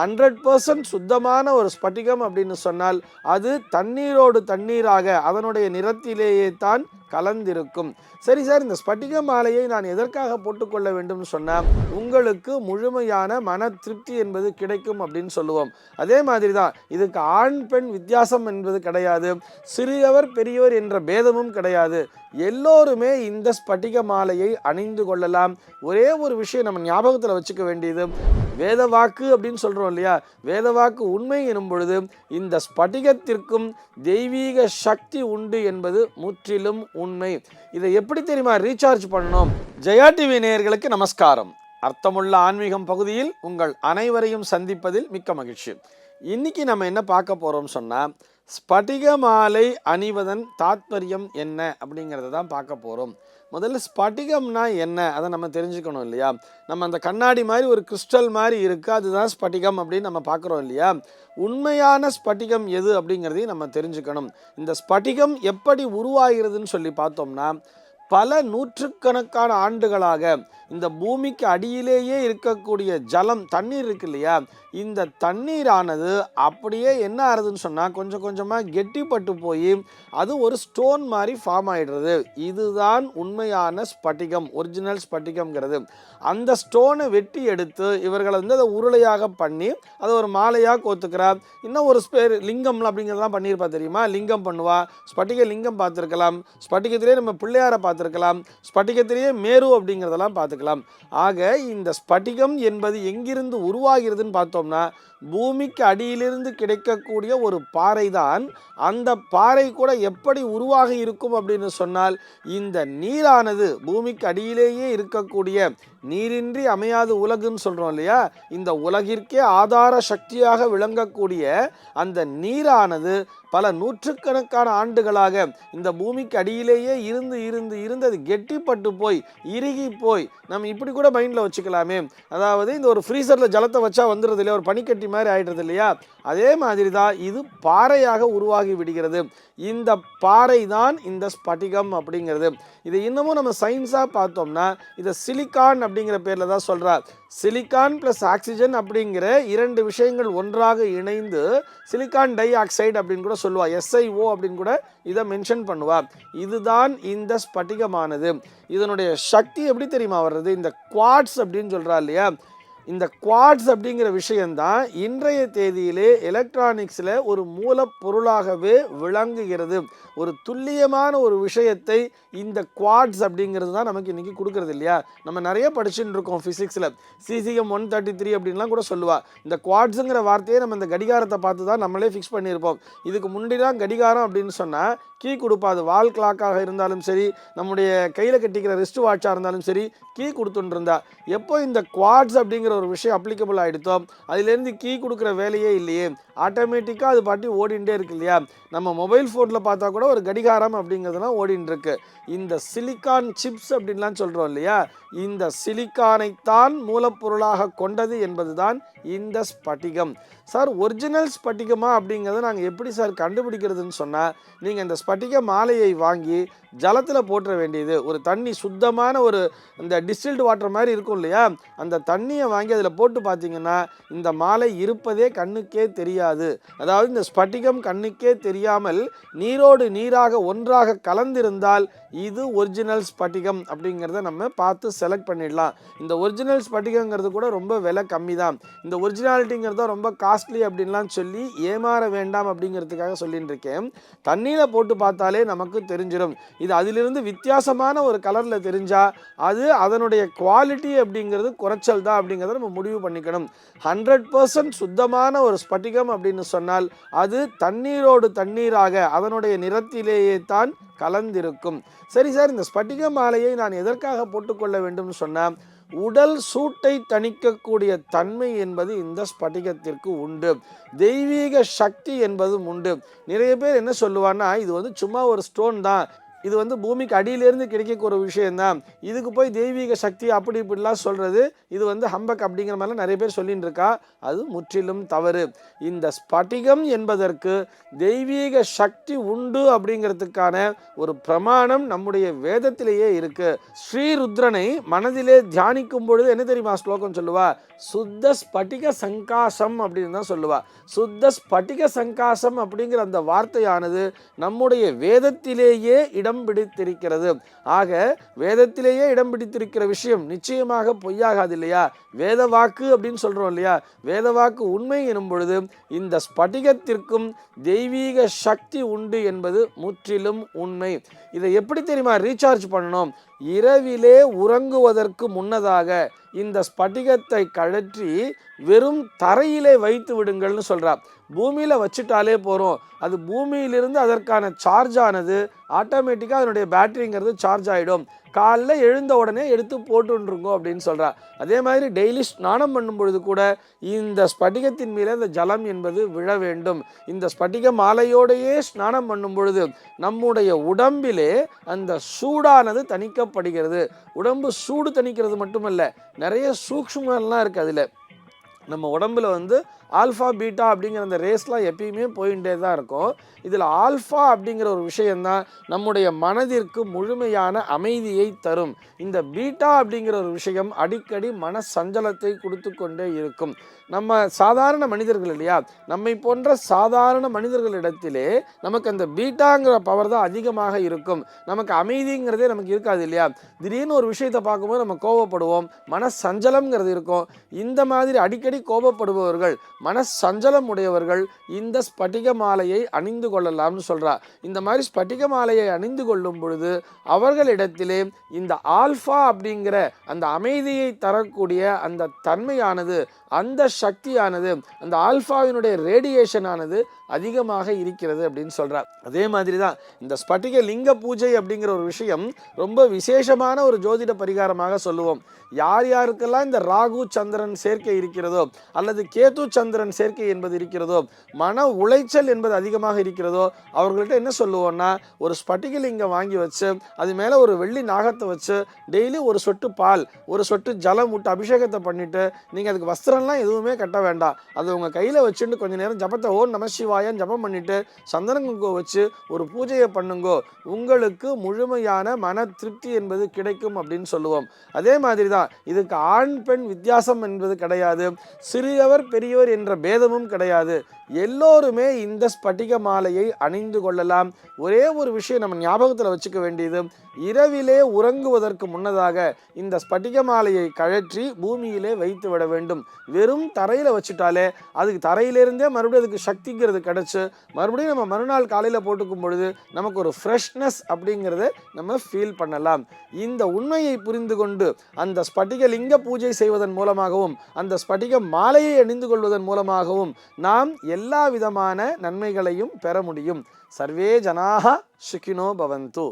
100% சுத்தமான ஒரு ஸ்பட்டிகம் அப்படின்னு சொன்னால் அது தண்ணீரோடு தண்ணீராக அதனுடைய நிறத்திலேயே தான் கலந்திருக்கும். சரி சார், இந்த ஸ்பட்டிக மாலையை நான் எதற்காக போட்டுக்கொள்ள வேண்டும் சொன்னால் உங்களுக்கு முழுமையான மன திருப்தி என்பது கிடைக்கும் அப்படின்னு சொல்லுவோம். அதே மாதிரி தான் இதுக்கு ஆண் பெண் வித்தியாசம் என்பது கிடையாது, சிறியவர் பெரியவர் என்ற பேதமும் கிடையாது. எல்லோருமே இந்த ஸ்பட்டிக மாலையை அணிந்து கொள்ளலாம். ஒரே ஒரு விஷயம் நம்ம ஞாபகத்தில் வச்சுக்க வேண்டியது, வேத வாக்கு அப்படின்னு சொல்கிறோம் இல்லையா, வேத வாக்கு உண்மை எனும் பொழுது இந்த ஸ்பட்டிகத்திற்கும் தெய்வீக சக்தி உண்டு என்பது முற்றிலும் உண்மை. இதை எப்படி தெரியுமா ரீசார்ஜ் பண்ணணும்? ஜெயா டிவி நேயர்களுக்கு நமஸ்காரம். அர்த்தமுள்ள ஆன்மீகம் பகுதியில் உங்கள் அனைவரையும் சந்திப்பதில் மிக்க மகிழ்ச்சி. இன்னைக்கு நம்ம என்ன பார்க்க போகிறோம் சொன்னால், ஸ்பட்டிக மாலை அணிவதன் தாத்பரியம் என்ன அப்படிங்கிறத தான் பார்க்க போகிறோம். முதல்ல ஸ்பட்டிகம்னா என்ன அதை நம்ம தெரிஞ்சுக்கணும் இல்லையா. நம்ம அந்த கண்ணாடி மாதிரி ஒரு கிறிஸ்டல் மாதிரி இருக்குது, அதுதான் ஸ்பட்டிகம் அப்படின்னு நம்ம பார்க்குறோம் இல்லையா. உண்மையான ஸ்பட்டிகம் எது அப்படிங்கிறதையும் நம்ம தெரிஞ்சுக்கணும். இந்த ஸ்பட்டிகம் எப்படி உருவாகிறதுன்னு சொல்லி பார்த்தோம்னா, பல நூற்றுக்கணக்கான ஆண்டுகளாக இந்த பூமிக்கு அடியிலேயே இருக்கக்கூடிய ஜலம் தண்ணீர் இருக்கு இல்லையா, இந்த தண்ணீரானது அப்படியே என்ன ஆகுதுன்னு சொன்னால் கொஞ்சம் கொஞ்சமாக கெட்டிப்பட்டு போய் அது ஒரு ஸ்டோன் மாதிரி ஃபார்ம் ஆகிடுறது. இதுதான் உண்மையான ஸ்பட்டிகம், ஒரிஜினல் ஸ்பட்டிகம்ங்கிறது. அந்த ஸ்டோனை வெட்டி எடுத்து இவர்களை அதை உருளையாக பண்ணி அதை ஒரு மாலையாக கோத்துக்கிறார். இன்னும் ஒரு லிங்கம் அப்படிங்கிறதெல்லாம் பண்ணியிருப்பா தெரியுமா, லிங்கம் பண்ணுவா. ஸ்பட்டிக லிங்கம் பார்த்துருக்கலாம், ஸ்பட்டிகத்திலே நம்ம பிள்ளையாரை பார்த்துருக்கலாம், ஸ்பட்டிகத்திலேயே மேரு அப்படிங்கிறதெல்லாம் பார்த்துக்கலாம். ஆக இந்த ஸ்பட்டிகம் என்பது எங்கிருந்து உருவாகிறதுன்னு பார்த்தோம்னா, பூமிக்கு அடியிலிருந்து கிடைக்கக்கூடிய ஒரு பாறை தான். அந்த பாறை கூட எப்படி உருவாகி இருக்கும் அப்படின்னு சொன்னால், இந்த நீரானது பூமிக்கு அடியிலேயே இருக்கக்கூடிய நீரின்றி அமையாது உலகுன்னு சொல்கிறோம் இல்லையா, இந்த உலகிற்கே ஆதார சக்தியாக விளங்கக்கூடிய அந்த நீரானது பல நூற்றுக்கணக்கான ஆண்டுகளாக இந்த பூமிக்கு அடியிலேயே இருந்து இருந்து இருந்து அது கெட்டிப்பட்டு போய் இறுகி போய், நம்ம இப்படி கூட மைண்டில் வச்சுக்கலாமே, அதாவது இந்த ஒரு ஃப்ரீசரில் ஜலத்தை வச்சா வந்துடுறது இல்லையா, ஒரு பனிக்கட்டி மாதிரி ஆயிடுறது இல்லையா, அதே மாதிரி தான் இது பாறையாக உருவாகி விடுகிறது. இந்த பாறை தான் இந்த ஸ்பட்டிகம் அப்படிங்கிறது. இது இன்னமும் நம்ம சயின்ஸாக பார்த்தோம்னா இதை சிலிக்கான் அப்படிங்கிற பேரில் தான் சொல்கிறார். சிலிக்கான் ப்ளஸ் ஆக்சிஜன் அப்படிங்கிற இரண்டு விஷயங்கள் ஒன்றாக இணைந்து சிலிக்கான் டை ஆக்சைடு அப்படின்னு கூட சொல்லுவாள், SiO அப்படின்னு கூட இதை மென்ஷன் பண்ணுவாள். இதுதான் இந்த ஸ்பட்டிகமானது. இதனுடைய சக்தி எப்படி தெரியுமா வர்றது, இந்த குவாட்ஸ் அப்படின்னு சொல்கிறா இல்லையா, இந்த குவாட்ஸ் அப்படிங்கிற விஷயந்தான் இன்றைய தேதியிலே எலக்ட்ரானிக்ஸில் ஒரு மூலப்பொருளாகவே விளங்குகிறது. ஒரு துல்லியமான ஒரு விஷயத்தை இந்த குவாட்ஸ் அப்படிங்கிறது தான் நமக்கு இன்றைக்கி கொடுக்குறது இல்லையா. நம்ம நிறைய படிச்சுட்டு இருக்கோம் ஃபிசிக்ஸில், cesium 133 அப்படின்லாம் கூட சொல்லுவாள். இந்த குவாட்ஸுங்கிற வார்த்தையை நம்ம இந்த கடிகாரத்தை பார்த்து தான் நம்மளே ஃபிக்ஸ் பண்ணியிருப்போம். இதுக்கு முன்னாடிலாம் கடிகாரம் அப்படின்னு சொன்னால் கீ கொடுப்பாது. வால் கிளாக்காக இருந்தாலும் சரி, நம்முடைய கையில் கட்டிக்கிற ரிஸ்ட் வாட்சாக இருந்தாலும் சரி, கீ கொடுத்துட்டு இருந்தா. எப்போ இந்த குவாட்ஸ் அப்படிங்கிற ஒரு விஷயம் அப்ளிகபிள் ஆகிடுத்தோ அதுலேருந்து கீ கொடுக்குற வேலையே இல்லையே, ஆட்டோமேட்டிக்காக அது பாட்டி ஓடிண்டே இருக்கு இல்லையா. நம்ம மொபைல் ஃபோனில் பார்த்தா கூட ஒரு கடிகாரம் அப்படிங்கிறதுலாம் ஓடின்னு இருக்கு. இந்த சிலிக்கான் சிப்ஸ் அப்படின்லாம் சொல்கிறோம் இல்லையா, இந்த சிலிக்கானைத்தான் மூலப்பொருளாக கொண்டது என்பது தான் இந்த ஸ்பட்டிகம். சார், ஒரிஜினல் ஸ்பட்டிகமா அப்படிங்கிறத நாங்கள் எப்படி சார் கண்டுபிடிக்கிறதுன்னு சொன்னால், நீங்கள் இந்த ஸ்பட்டிக மாலையை வாங்கி ஜலத்தில் போட்டுற வேண்டியது. ஒரு தண்ணி சுத்தமான ஒரு இந்த டிஸ்டில்டு வாட்டர் மாதிரி இருக்கும் இல்லையா, அந்த தண்ணியை வாங்கி அதில் போட்டு பார்த்தீங்கன்னா இந்த மாலை இருப்பதே கண்ணுக்கே தெரியாது. அதாவது இந்த ஸ்பட்டிகம் கண்ணுக்கே தெரியாமல் நீரோடு நீராக ஒன்றாக கலந்திருந்தால் இது ஒரிஜினல் ஸ்பட்டிகம் அப்படிங்கிறத நம்ம பார்த்து செலக்ட் பண்ணிடலாம். இந்த ஒரிஜினல் ஸ்பட்டிகங்கிறது கூட ரொம்ப விலை கம்மி தான். இந்த ஒரிஜினாலிட்டிங்கிறத ரொம்ப காஸ்ட்லி அப்படின்லாம் சொல்லி ஏமாற வேண்டாம் அப்படிங்கிறதுக்காக சொல்லிட்டு இருக்கேன். தண்ணியில் போட்டு பார்த்தாலே நமக்கு தெரிஞ்சிடும். இது அதிலிருந்து வித்தியாசமான ஒரு கலரில் தெரிஞ்சால் அது அதனுடைய குவாலிட்டி அப்படிங்கிறது குறைச்சல் தான் அப்படிங்கிறத நம்ம முடிவு பண்ணிக்கணும். 100% சுத்தமான ஒரு ஸ்பட்டிகம் அப்படின்னு சொன்னால் அது தண்ணீரோடு தண்ணீராக அதனுடைய நிறத்திலேயே தான் கலந்திருக்கும். சரி சார், இந்த ஸ்பட்டிக மாலையை நான் எதற்காக போட்டுக்கொள்ள வேண்டும் சொன்னால், உடல் சூட்டை தணிக்கக்கூடிய தன்மை என்பது இந்த ஸ்பட்டிகத்திற்கு உண்டு. தெய்வீக சக்தி என்பதும் உண்டு. நிறைய பேர் என்ன சொல்லுவான்னா, இது சும்மா ஒரு ஸ்டோன் தான், இது வந்து பூமிக்கு அடியிலேருந்து கிடைக்க ஒரு விஷயம்தான், இதுக்கு போய் தெய்வீக சக்தி அப்படி இப்படிலாம் சொல்கிறது இது வந்து ஹம்பக் அப்படிங்கிற மாதிரிலாம் நிறைய பேர் சொல்லிட்டு இருக்கா. அது முற்றிலும் தவறு. இந்த ஸ்பட்டிகம் என்பதற்கு தெய்வீக சக்தி உண்டு அப்படிங்கிறதுக்கான ஒரு பிரமாணம் நம்முடைய வேதத்திலேயே இருக்கு. ஸ்ரீருத்ரனை மனதிலே தியானிக்கும் பொழுது என்ன தெரியுமா ஸ்லோகம் சொல்லுவா? சுத்த ஸ்பட்டிக சங்காசம் அப்படின்னு தான் சொல்லுவா. சுத்த ஸ்பட்டிக சங்காசம் அப்படிங்கிற அந்த வார்த்தையானது நம்முடைய வேதத்திலேயே இடம் பிடித்திருக்கிறது. ஆக வேதத்திலேயே இடம் பிடித்திருக்கிற விஷயம் நிச்சயமாக பொய்யாகாது இல்லையா? வேத வாக்கு அப்படின்னு சொல்றோம் இல்லையா? வேத வாக்கு உண்மை எனும் பொழுது இந்த ஸ்பட்டிகத்திற்கும் தெய்வீக சக்தி உண்டு என்பது முற்றிலும் உண்மை. இதை எப்படி தெரியுமா ரீசார்ஜ் பண்ணணும்? இரவிலே உறங்குவதற்கு முன்னதாக இந்த ஸ்பட்டிகத்தை கழற்றி வெறும் தரையிலே வைத்து விடுங்கள்னு சொல்றார். பூமியில வச்சுட்டாலே போறோம், அது பூமியிலிருந்து அதற்கான சார்ஜ் ஆனது ஆட்டோமேட்டிக்காக அதனுடைய பேட்டரிங்கிறது சார்ஜ் ஆகிடும். காலைல எழுந்த உடனே எடுத்து போட்டுருங்கோ அப்படின்னு சொல்றா. அதே மாதிரி டெய்லி ஸ்நானம் பண்ணும் பொழுது கூட இந்த ஸ்பட்டிகத்தின் மேலே இந்த ஜலம் என்பது விழ வேண்டும். இந்த ஸ்பட்டிக மாலையோடையே ஸ்நானம் பண்ணும் பொழுது நம்முடைய உடம்பிலே அந்த சூடானது தணிக்கப்படுகிறது. உடம்பு சூடு தணிக்கிறது மட்டுமல்ல, நிறைய சூக்ஷ்மம்லாம் இருக்குது அதில். நம்ம உடம்புல வந்து ஆல்ஃபா பீட்டா அப்படிங்கிற அந்த ரேஸ்லாம் எப்பயுமே போயிட்டே தான் இருக்கும். இதில் ஆல்ஃபா அப்படிங்கிற ஒரு விஷயந்தான் நம்முடைய மனதிற்கு முழுமையான அமைதியை தரும். இந்த பீட்டா அப்படிங்கிற ஒரு விஷயம் அடிக்கடி மன சஞ்சலத்தை கொடுத்து கொண்டே இருக்கும். நம்ம சாதாரண மனிதர்கள் இல்லையா, நம்மை போன்ற சாதாரண மனிதர்களிடத்திலே நமக்கு அந்த பீட்டாங்கிற பவர் தான் அதிகமாக இருக்கும். நமக்கு அமைதிங்கிறதே நமக்கு இருக்காது இல்லையா? திடீர்னு ஒரு விஷயத்தை பார்க்கும்போது நம்ம கோபப்படுவோம், மன சஞ்சலம்ங்கிறது இருக்கும். இந்த மாதிரி அடிக்கடி கோபப்படுபவர்கள், மன சஞ்சலம் உடையவர்கள் இந்த ஸ்பட்டிக மாலையை அணிந்து கொள்ளலாம்னு சொல்றா. இந்த மாதிரி ஸ்பட்டிக மாலையை அணிந்து கொள்ளும் பொழுது அவர்களிடத்திலே இந்த ஆல்ஃபா அப்படிங்கிற அந்த அமைதியை தரக்கூடிய அந்த தன்மையானது, அந்த சக்தியானது, அந்த ஆல்ஃபாவினுடைய ரேடியேஷன் ஆனது அதிகமாக இருக்கிறது அப்படின்னு சொல்றார். அதே மாதிரி தான் இந்த ஸ்பட்டிக லிங்க பூஜை அப்படிங்கிற ஒரு விஷயம் ரொம்ப விசேஷமான ஒரு ஜோதிட பரிகாரமாக சொல்லுவோம். யார் யாருக்கெல்லாம் இந்த ராகு சந்திரன் சேர்க்கை இருக்கிறதோ அல்லது கேது சந்திரன் சேர்க்கை என்பது இருக்கிறதோ, மன உளைச்சல் என்பது அதிகமாக இருக்கிறதோ, அவர்கள்ட்ட என்ன சொல்லுவோம்னா, ஒரு ஸ்பட்டிக லிங்கம் வாங்கி வச்சு அது மேலே ஒரு வெள்ளி நாகத்தை வச்சு டெய்லி ஒரு சொட்டு பால் ஒரு சொட்டு ஜலம் விட்டு அபிஷேகத்தை பண்ணிட்டு, நீங்கள் அதுக்கு வஸ்திரம்லாம் எதுவுமே கட்ட வேண்டாம், அது உங்கள் கையில் வச்சுட்டு கொஞ்சம் நேரம் ஜபத்தை ஓம் நம சிவாயன்னு ஜபம் பண்ணிட்டு சந்தன குங்குமம் வச்சு ஒரு பூஜையை பண்ணுங்கோ, உங்களுக்கு முழுமையான மன திருப்தி என்பது கிடைக்கும் அப்படின்னு சொல்லுவோம். அதே மாதிரி தான் இதுக்கு ஆண் பெண் வித்தியாசம் என்பது கிடையாது, சிறியவர் பெரியவர் என்ற பேதமும் கிடையாது. எல்லோருமே இந்த ஸ்பட்டிக மாலையை அணிந்து கொள்ளலாம். ஒரே ஒரு விஷயம் நம்ம ஞாபகத்தில் வச்சுக்க வேண்டியது, இரவிலே உறங்குவதற்கு முன்னதாக இந்த ஸ்பட்டிக மாலையை கழற்றி பூமியிலே வைத்து விட வேண்டும். வெறும் தரையில் வச்சுட்டாலே அதுக்கு தரையிலிருந்தே மறுபடியும் அதுக்கு சக்திங்கிறது கிடச்சி மறுபடியும் நம்ம மறுநாள் காலையில் போட்டுக்கும் பொழுது நமக்கு ஒரு ஃப்ரெஷ்னஸ் அப்படிங்கிறத நம்ம ஃபீல் பண்ணலாம். இந்த உண்மையை புரிந்து கொண்டு அந்த ஸ்பட்டிக லிங்க பூஜை செய்வதன் மூலமாகவும் அந்த ஸ்பட்டிக மாலையை அணிந்து கொள்வதன் மூலமாகவும் நாம் எல்லா விதமான நன்மைகளையும் பெற முடியும். சர்வே ஜனாஹ சுகினோ பவந்து.